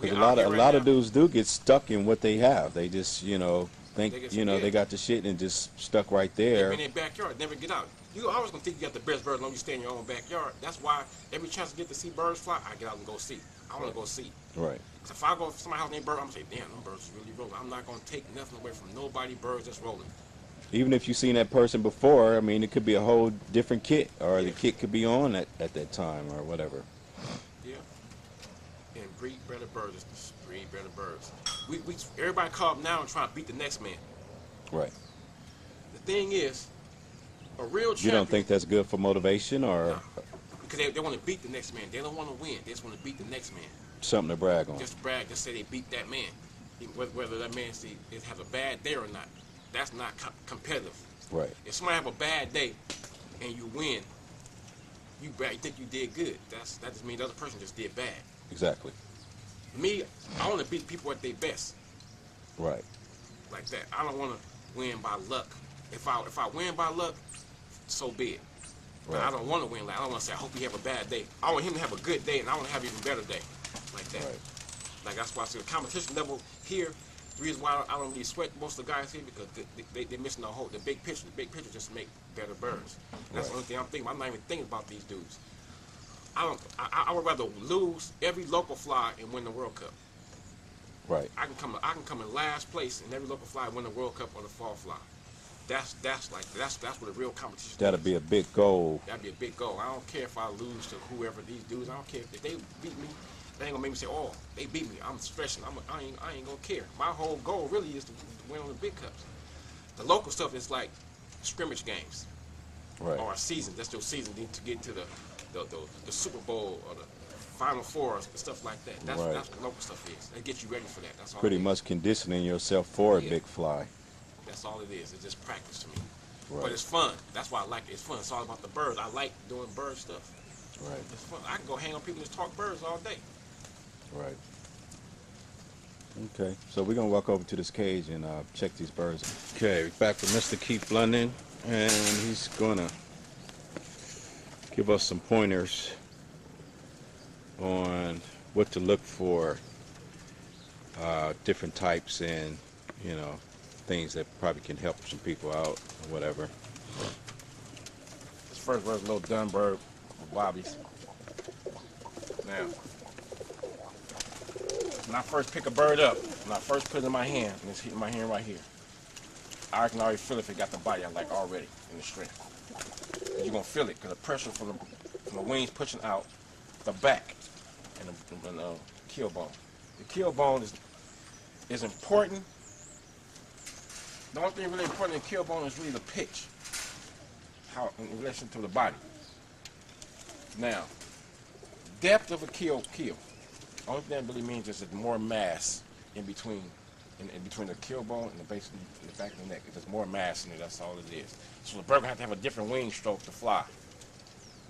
Because a lot of dudes do get stuck in what they have. They just, you know, think, you know, they got the shit and just stuck right there.
In their backyard, never get out. You always gonna think you got the best birds as long as you stay in your own backyard. That's why every chance I get to see birds fly, I get out and go see. I want to go see.
Right.
So if I go to somebody's house named bird, I'm gonna say, damn, them birds is really rolling. I'm not gonna take nothing away from nobody birds that's rolling.
Even if you've seen that person before, I mean, it could be a whole different kit, or the kit could be on at that time, or whatever.
Yeah. And breed better birds. Just breed better birds. Everybody caught up now and trying to beat the next man.
Right.
The thing is, a real champion.
You don't think that's good for motivation, or
No, because they want to beat the next man. They don't want to win. They just want to beat the next man.
something to brag on?
Just brag. Just say they beat that man. Whether that man has a bad day or not, that's not competitive.
Right.
If somebody have a bad day and you win, you think you did good. That just means the other person just did bad.
Exactly.
Me, I want to beat people at their best.
Right.
Like that. I don't want to win by luck. If I win by luck, so be it. But
Right.
I don't want to win. Like, I don't want to say, I hope he have a bad day. I want him to have a good day, and I want to have an even better day. Like that.
Right.
Like, that's why I say the competition level here, the reason why I don't really sweat most of the guys here, because they're missing the big picture. The big picture just make better birds. And that's the only thing I'm thinking about. I'm not even thinking about these dudes. I would rather lose every local fly and win the World Cup.
Right.
I can come in last place in every local fly and win the World Cup or the fall fly. That's what a real competition
That'll
is.
be a big goal.
That'd be a big goal. I don't care if I lose to whoever these dudes. I don't care if they beat me. They ain't gonna make me say, "Oh, they beat me." I'm stressing. I ain't gonna care. My whole goal really is to win on the big cups. The local stuff is like scrimmage games
Right.
or a season. That's your season to get to the Super Bowl or the Final Fours and stuff like that. That's,
Right.
that's what local stuff is. They get you ready for that. That's all.
Pretty
it is.
much conditioning yourself for a
Yeah.
big fly.
That's all it is. It's just practice to me.
Right.
But it's fun. That's why I like it. It's fun. It's all about the birds. I like doing bird stuff.
Right.
It's fun. I can go hang on people and just talk birds all day.
Right. Okay, so we're gonna walk over to this cage and check these birds. Okay, we're back with Mr. Keith London, and he's gonna give us some pointers on what to look for, different types, and you know, things that probably can help some people out or whatever.
This first bird's a little dun bird with wobbies. Now, when I first pick a bird up, when I first put it in my hand, and it's hitting my hand right here, I can already feel if it got the body I like already in the strength. You're gonna feel it because the pressure from the wings pushing out the back and the keel bone. The keel bone is important. The only thing really important in the keel bone is really the pitch, how in relation to the body. Now, depth of a keel. Only thing that really means is there's more mass in between the keel bone and the base and the back of the neck. There's more mass in it. That's all it is. So the bird gonna have to have a different wing stroke to fly.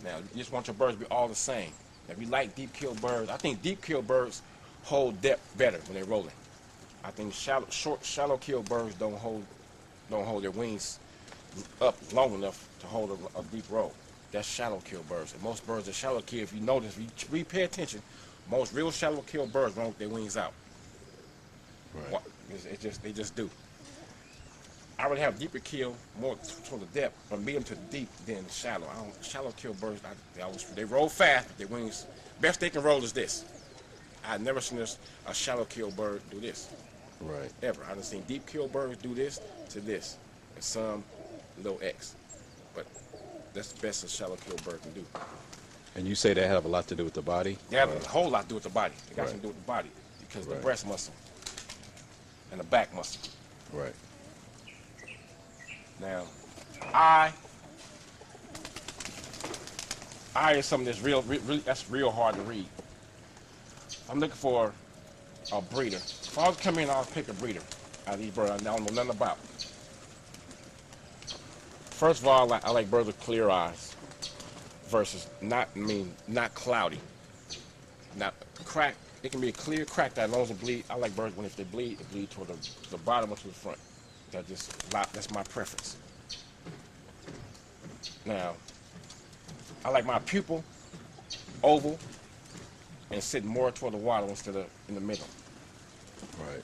Now, you just want your birds to be all the same. If you like deep keel birds, I think deep keel birds hold depth better when they're rolling. I think shallow keel birds don't hold their wings up long enough to hold a deep roll. That's shallow keel birds. And most birds are shallow keel. If you notice, if you pay attention, most real shallow keel birds run with their wings out.
Right.
They just do. I would have deeper keel, more toward the depth, from medium to deep than shallow. Shallow keel birds, they roll fast, but their wings, best they can roll is this. I've never seen a shallow keel bird do this.
Right.
Ever. I've seen deep keel birds do this to this, and some little X. But that's the best a shallow keel bird can do.
And you say that have a lot to do with the body?
They have a whole lot to do with the body. It got
Right.
something to do with the body because the
Right.
breast muscle and the back muscle.
Right.
Now, eye is something that's that's real hard to read. I'm looking for a breeder. If I was to come in, I'll pick a breeder out of these birds I don't know nothing about. First of all, I like birds with clear eyes versus not cloudy. Not crack. It can be a clear crack that as long as it bleed. I like birds when if they bleed toward the bottom or to the front. That's my preference. Now, I like my pupil oval and sit more toward the water instead of in the middle.
Right.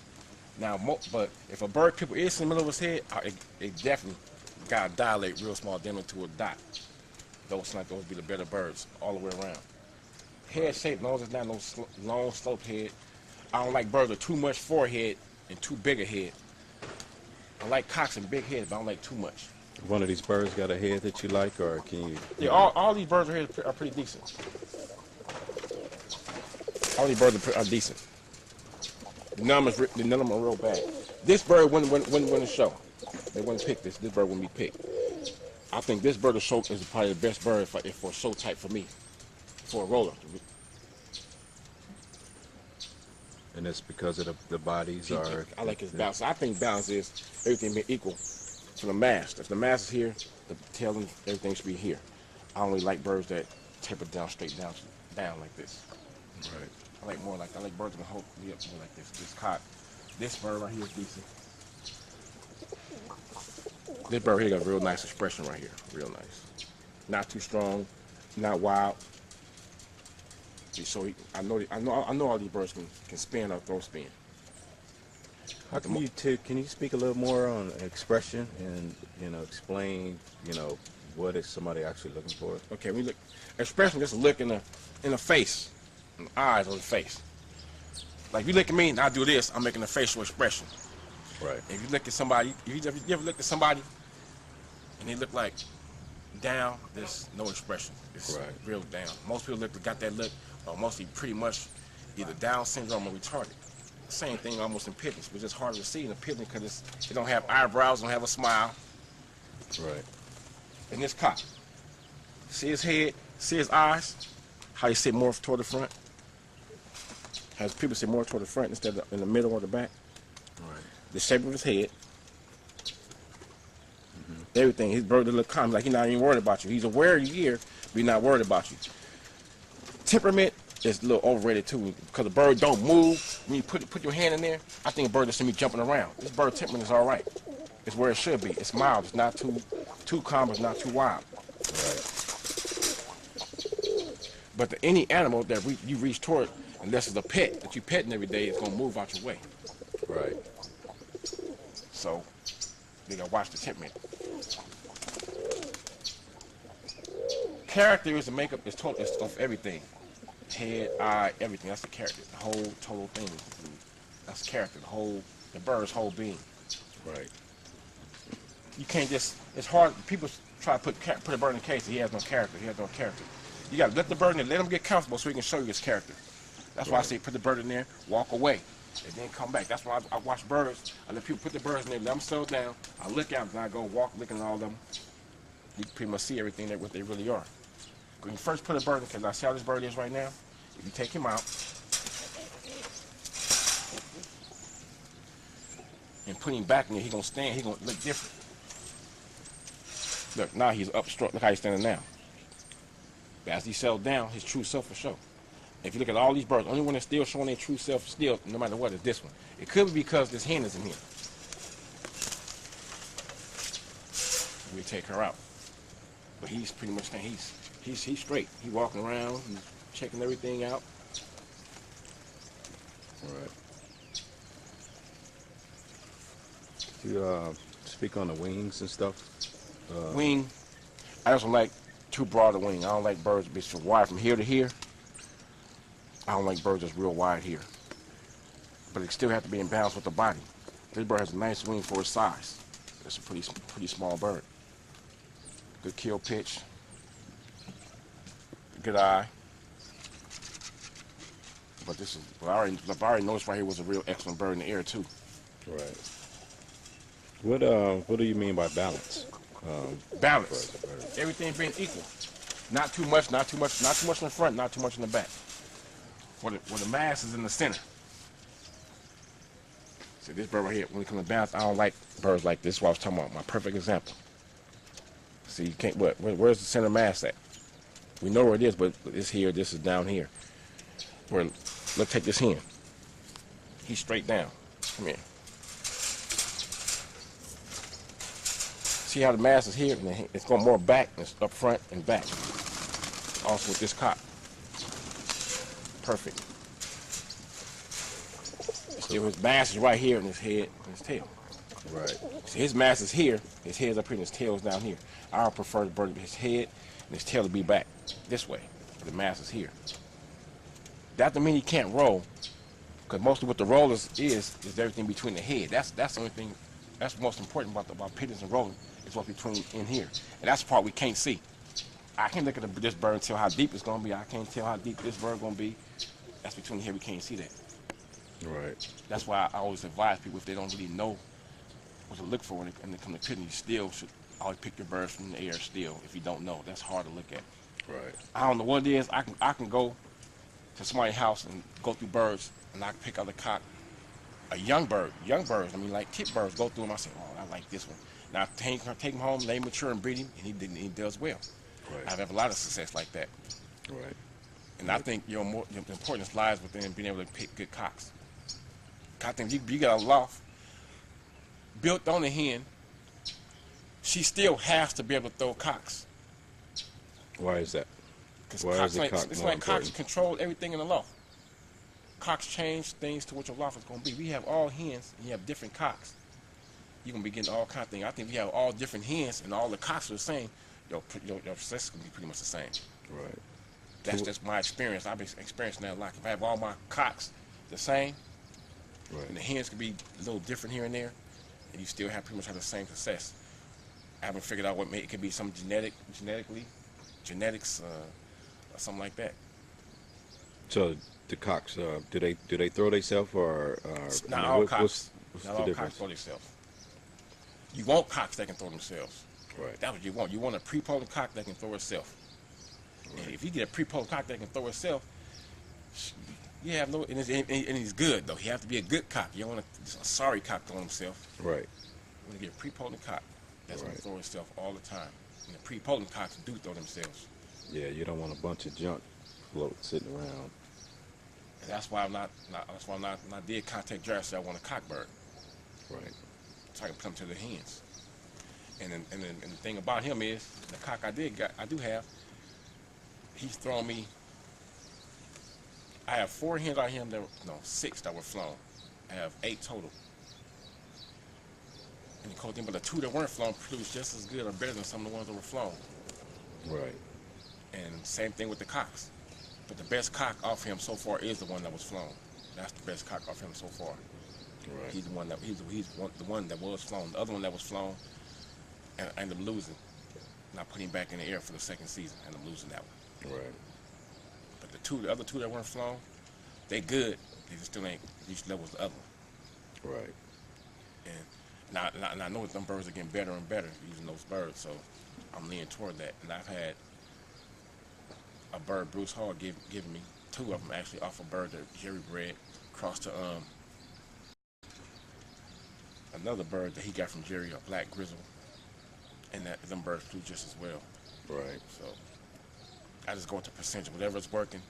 Now, but if a bird pupil is in the middle of his head, it definitely got to dilate real small down into a dot. Those be the better birds all the way around. Head shape, as long as it's not no long sloped head. I don't like birds with too much forehead and too big a head. I like cocks and big heads, but I don't like too much.
One of these birds got a head that you like, or can you?
Yeah, all these birds are pretty decent. All these birds are decent. None of them are real bad. This bird wouldn't win the show. They wouldn't pick this. This bird wouldn't be picked. I think this bird of show is probably the best bird for a show type for me, for a roller.
And it's because of the bodies are.
I like his balance. I think balance is everything being equal to the mast. If the mast is here, the tail and everything should be here. I only like birds that taper down straight down like this.
Right.
I like birds that hold me up more like this. This cock. This bird right here is decent. This bird here got a real nice expression right here. Real nice. Not too strong, not wild. So I know all these birds can spin or throw spin.
How can can you speak a little more on expression and explain what is somebody actually looking for?
Okay, we look expression, just a look in the face, in the eyes on the face. Like if you look at me and I do this, I'm making a facial expression.
Right.
If you look at somebody, you ever look at somebody and they look like down, there's no expression. It's
Right.
real down. Most people got that look, mostly pretty much either Down syndrome or retarded. Same thing almost in pigeons, but it's harder to see in a pigeon because they don't have eyebrows, don't have a smile.
Right.
And this cock, see his head, see his eyes, how he sit more toward the front.
has previously more toward the front instead of in the middle or the back.
Right.
The shape of his head. Everything. His bird look calm, like he's not even worried about you. He's aware of you here, but he's not worried about you. Temperament is a little overrated too, because the bird don't move. When you put your hand in there, I think a bird just see me jumping around. This bird temperament is all right. It's where it should be. It's mild. It's not too calm. It's not too wild. But any animal that you reach toward, unless it's a pet that you petting every day, it's gonna move out your way.
Right.
So you gotta watch the temperament. Character is the makeup. It's total. It's of everything. Head, eye, everything. That's the character. The whole total thing. That's character. The bird's whole being.
Right.
You can't just. It's hard. People try to put a bird in a case. He has no character. He has no character. You gotta let the bird in there. Let him get comfortable so he can show you his character. That's why I say put the bird in there, walk away, and then come back. That's why I watch birds. I let people put the birds in there, let them settle down. I look out and I go walk, looking at all of them. You can pretty much see everything that what they really are. When you first put a bird in, because I see how this bird is right now. If you take him out and put him back in there, he's gonna stand. He's gonna look different. Look, now he's up straight. Look how he's standing now. But as he settled down, his true self will show. If you look at all these birds, the only one that's still showing their true self still, no matter what, is this one. It could be because this hen is in here. We take her out. But he's pretty much saying he's straight. He's walking around, he's checking everything out.
All right. You speak on the wings and stuff.
Wing, I just don't like too broad a wing. I don't like birds be so wide from here to here. I don't like birds that's real wide here. But it still have to be in balance with the body. This bird has a nice wing for its size. It's a pretty small bird. Good kill pitch. Good eye. But this is, I already noticed right here was a real excellent bird in the air too.
Right. What do you mean by balance?
Balance. Everything being equal. Not too much, not too much, not too much in the front, not too much in the back. Where the mass is in the center. See this bird right here, when it comes to balance, I don't like birds like this. That's what I was talking about. My perfect example. See, you can't. Where's the center mass at? We know where it is, but it's here. This is down here. Let's take this hen. He's straight down. Come here. See how the mass is here, and it's going more back, and it's up front and back. Also with this cock. Perfect. Still, his mass is right here in his head and his tail.
Right.
So his mass is here, his head's up here, and his tail's down here. I would prefer the bird, his head and his tail to be back this way. The mass is here. That doesn't mean he can't roll, because mostly what the roll is everything between the head. That's the only thing. That's most important about pigeons and rolling is what's between in here, and that's the part we can't see. I can't look at this bird and tell how deep it's gonna be. I can't tell how deep this bird gonna be. That's between here. We can't see that.
Right.
That's why I always advise people if they don't really know what to look for when they come to pigeons, you still should always pick your birds from the air. Still, if you don't know, that's hard to look at.
Right.
I don't know what it is. I can go to somebody's house and go through birds, and I can pick out a cock, a young birds. I mean, like kit birds. Go through them. I say, oh, I like this one. Now I take him home, they mature and breed him, and he does well.
Right.
I've had a lot of success like that.
Right.
And I think the importance lies within being able to pick good cocks. I think you got a loft built on the hen. She still has to be able to throw cocks.
Why is that?
Because
Why is the cock
it's
more
like cocks
important?
control everything in the loft. Cocks change things to what your loft is going to be. We have all hens, and you have different cocks. You're going to be getting all kinds of things. I think if you have all different hens, and all the cocks are the same, your success is going to be pretty much the same.
Right.
That's just my experience. I've been experiencing that a lot. If I have all my cocks the same,
Right.
and the hens could be a little different here and there, and you still have pretty much have the same success. I haven't figured out what it could be some genetics, or something like that.
So the cocks, do they throw themselves or?
Not
I mean,
all
what's
cocks.
the
Not all
difference?
cocks throw themselves. You want cocks that can throw themselves.
Right.
That's what you want. You want a prepotent cock that can throw itself. And if you get a prepotent cock that can throw itself, You have no, and he's good though. He have to be a good cock. You don't want a sorry cock throwing himself.
Right.
You want to get a pre-potent cock that's
Right.
gonna throw himself all the time. And the pre-potent cocks do throw themselves.
Yeah, you don't want a bunch of junk float sitting around.
And that's why I'm not when I did contact Jersey, I want a cock bird.
Right.
So I can put them to their hands. And the thing about him is the cock I do have. He's thrown me. I have 4 hens out of him. 6 that were flown. I have 8 total. And the cool thing, but the 2 that weren't flown produced just as good or better than some of the ones that were flown.
Right.
And same thing with the cocks. But the best cock off him so far is the one that was flown. That's the best cock off him so far.
Right.
He's the one that was flown. The other one that was flown, and I ended up losing. And I put him back in the air for the second season, and I'm losing that one.
Right.
But the other 2 that weren't flown, they good. They just still ain't reached levels of the other one.
Right.
And I know that them birds are getting better and better using those birds, so I'm leaning toward that. And I've had a bird Bruce Hall given me 2 of them actually off a bird that Jerry bred, crossed to another bird that he got from Jerry, a black grizzle, and them birds flew just as well.
Right.
So I just go with the percentage. Whatever's working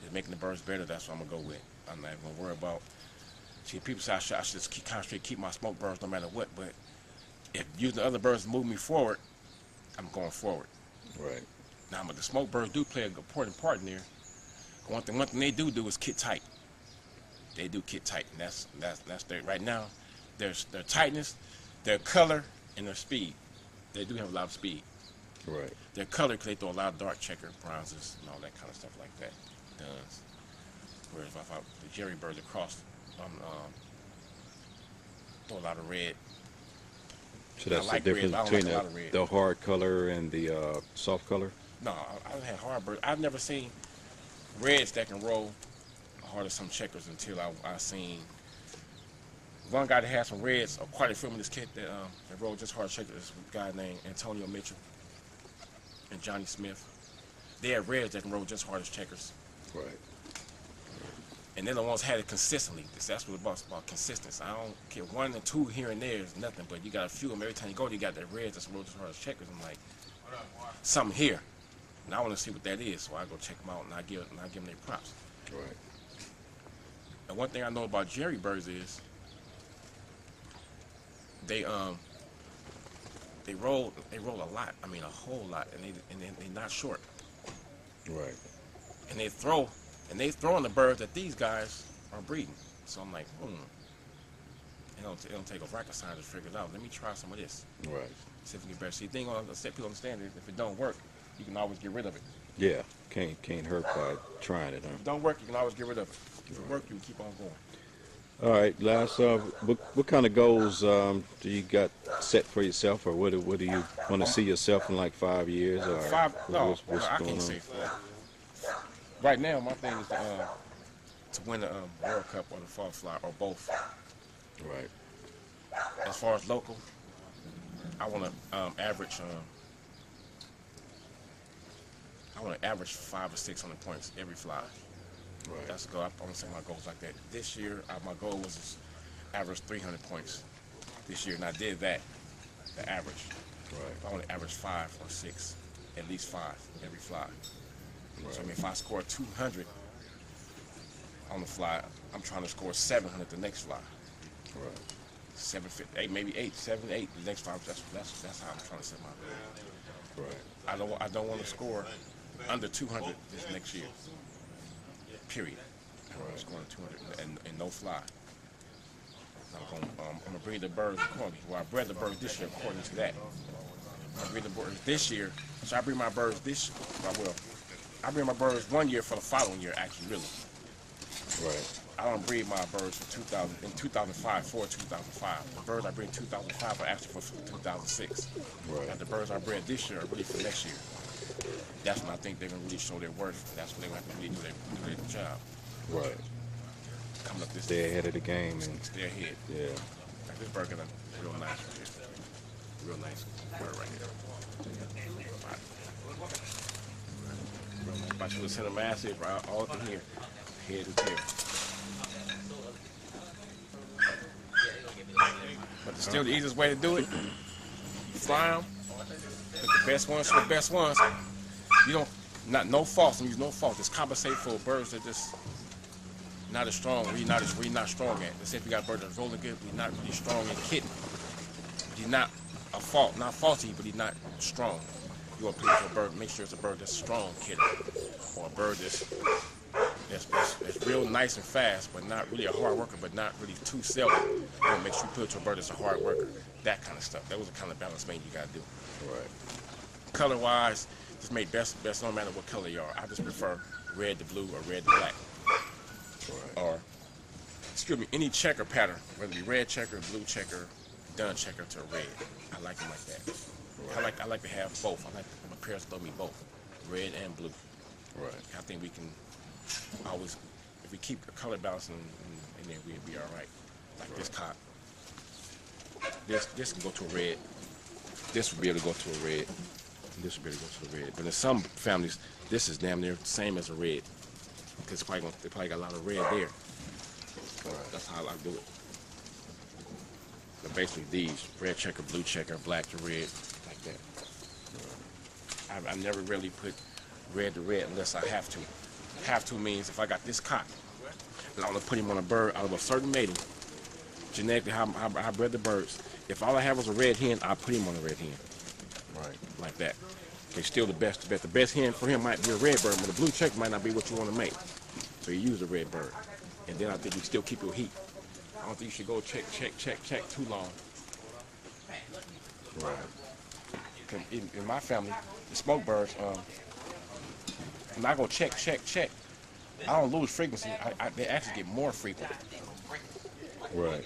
is making the birds better. That's what I'm gonna go with. I'm not even gonna worry about. See, people say I should just concentrate, keep my smoke birds no matter what. But if using the other birds to move me forward, I'm going forward.
Right.
Now, but the smoke birds do play an important part in there. One thing they do is kit tight. They do kit tight, and that's their right now. Their tightness, their color, and their speed. They do have a lot of speed.
Right.
Their color, because they throw a lot of dark checker, bronzes, and all that kind of stuff like that. Duns. Whereas if the Jerry birds across, throw a lot of red.
So that's
I like
the difference
red, but I don't
between
like a lot of red.
the hard color and the soft color?
No, I've had hard birds. I've never seen reds that can roll hard as some checkers until I seen one guy that had some reds, quite a few in this kit that rolled just hard as checkers. This guy named Antonio Mitchell and Johnny Smith. They had reds that can roll just hard as checkers.
Right.
And they're the ones had it consistently. That's what it's about consistency. I don't care, 1 or 2 here and there is nothing, but you got a few of them. Every time you go, you got that red that's rolled as hard as checkers. I'm like, something here. And I want to see what that is, so I go check them out and I give them their props.
Right.
And one thing I know about Jerry birds is they roll a lot. I mean, a whole lot, and they're not short.
Right.
And they throw on the birds that these guys are breeding. So I'm like, it don't take a rocket scientist to figure it out. Let me try some of this.
Right.
See if we get better. See, the thing on people understand is if it don't work, you can always get rid of it.
Yeah. Can't hurt by trying it, huh?
If it don't work, you can always get rid of it. If it works, you can keep on going.
All right, Lars, what kind of goals do you got set for yourself, or what do you want to see yourself in like 5 years? Or what's
I
going
can't
on?
say 4. Right now, my thing is to win the World Cup or the Fall Fly or both.
Right.
As far as local, I want to average. I want to average 500 or 600 points every fly.
Right.
That's the goal. I want to say my goals like that. This year, my goal was to average 300 points this year, and I did that, the average.
Right.
I want to average 5 or 6, at least 5 every fly.
Right.
So I mean, if I score 200 on the fly, I'm trying to score 700 the next fly.
Right.
750, 8, maybe 8, 7, 8 the next fly. That's how I'm trying to set my goal.
Right.
I don't want to score under 200 this next year. Period. I'm scoring 200 and no fly. I'm gonna breed the birds accordingly. Well, I bred the birds this year according to that. I breed the birds this year, so I breed my birds this. I breed my birds 1 year for the following year. Actually, really.
Right.
I don't breed my birds for 2005 for 2005. The birds I breed in 2005 are actually for 2006.
Right.
And the birds I bred this year are really for next year. That's when I think they're gonna really show their worth. That's when they're gonna have to really do their job.
Right.
Coming up this
Stay ahead of the game and
stay ahead.
yeah.
Like this bird got a real nice one here. Real nice bird right here. If I should have sent a massive all up in here. head and tail. But still the easiest way to do it, you fly them, pick the best ones for the best ones. You don't, no faults, don't use no faults. Just compensate for birds that just not as strong, where you're not strong at. Let's say if you got a bird that's rolling good, but you're not really strong in hitting. He's not a fault, not faulty, but he's not strong. You want to pick for a bird, make sure it's a bird that's strong hitter, or a bird that's real nice and fast, but not really a hard worker, but not really too seldom. You want to make sure you put it to a bird that's a hard worker. That kind of stuff. That was the kind of balance mating you got to do.
Right.
Color-wise, just make best no matter what color you are. I just prefer red to blue or red to black.
Right.
Or, excuse me, any checker pattern, whether it be red checker, blue checker, dun checker to red. I like them like that. Right. I like to have both. I like my parents throw me both, red and blue.
Right.
I think we can always, if we keep the color balance in there, we'll be all right. Like this cock. This can go to a red. This will be able to go to a red. And this will be able to go to a red. But in some families, this is damn near the same as a red. Because they probably got a lot of red there. That's how I do it. But basically these, red checker, blue checker, black to red, like that. I never really put red to red unless I have to. Have to means if I got this cock, and I want to put him on a bird out of a certain mating, genetically how I bred the birds, if all I have was a red hen, I put him on a red hen.
Right.
Like that. Okay, still the best. The best hen for him might be a red bird, but the blue checker might not be what you want to make. So you use a red bird. And then I think you still keep your heat. I don't think you should go check too long.
Right.
In my family, the smoke birds, when I go check, I don't lose frequency. They actually get more frequent.
Right.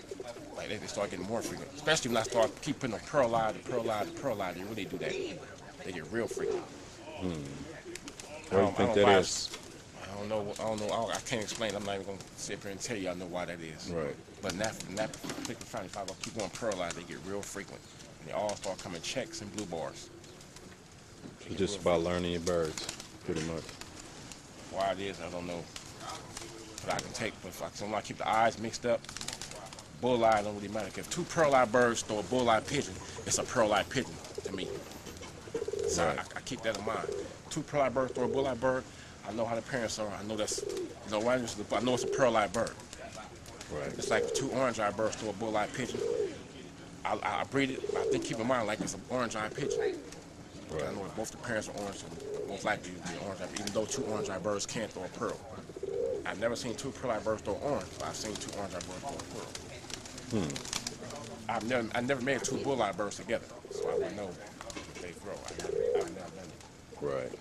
Like they start getting more frequent. Especially when I start keep putting them pearl eye, they really do that. They get real frequent.
What do you think that is?
I don't know. I can't explain. I'm not even going to sit here and tell you I know why that is.
Right.
But in that particular family, if I go keep going pearl eye, they get real frequent. And they all start coming checks and blue bars.
It's just about learning your birds, pretty much.
Why it is, I don't know. But I can take, but if I keep the eyes mixed up, bull eye don't really matter. If two pearl eye birds throw a bull eye pigeon, it's a pearl eye pigeon to me. So
Right.
I keep that in mind. Two pearl eye birds throw a bull eye bird, I know how the parents are. I know that's, I know it's a pearl eye bird.
Right.
It's like two orange eye birds throw a bull eye pigeon. I breed it, I think keep in mind like it's an orange eye pigeon.
Right.
I know both the parents are orange, and most likely it'll be orange eye, even though two orange eye birds can't throw a pearl. I've never seen two pearl eye birds throw orange, but I've seen two orange eye birds throw a pearl. I never made two bull eye birds together, so I wouldn't know if they throw. I've never done it.
Right.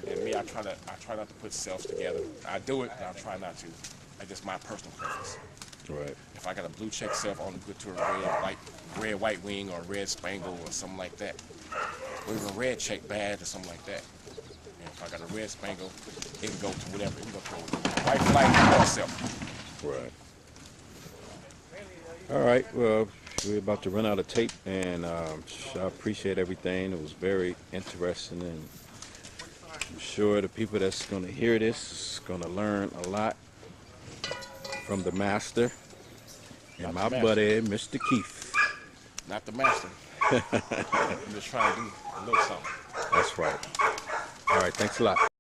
And me, I try not to put selves together. I do it, but I try not to. That's just my personal preference.
Right.
If I got a blue check self, I want to go to a red white wing or a red spangle or something like that. Or even a red check badge or something like that. And if I got a red spangle, it can go to whatever. It can go to white flight or self.
Right. All right. Well, we're about to run out of tape, and I appreciate everything. It was very interesting, and I'm sure the people that's going to hear this is going to learn a lot from the master and my buddy, Mr. Keith.
Not the master. I'm just trying to do a little something.
That's right. All right. Thanks a lot.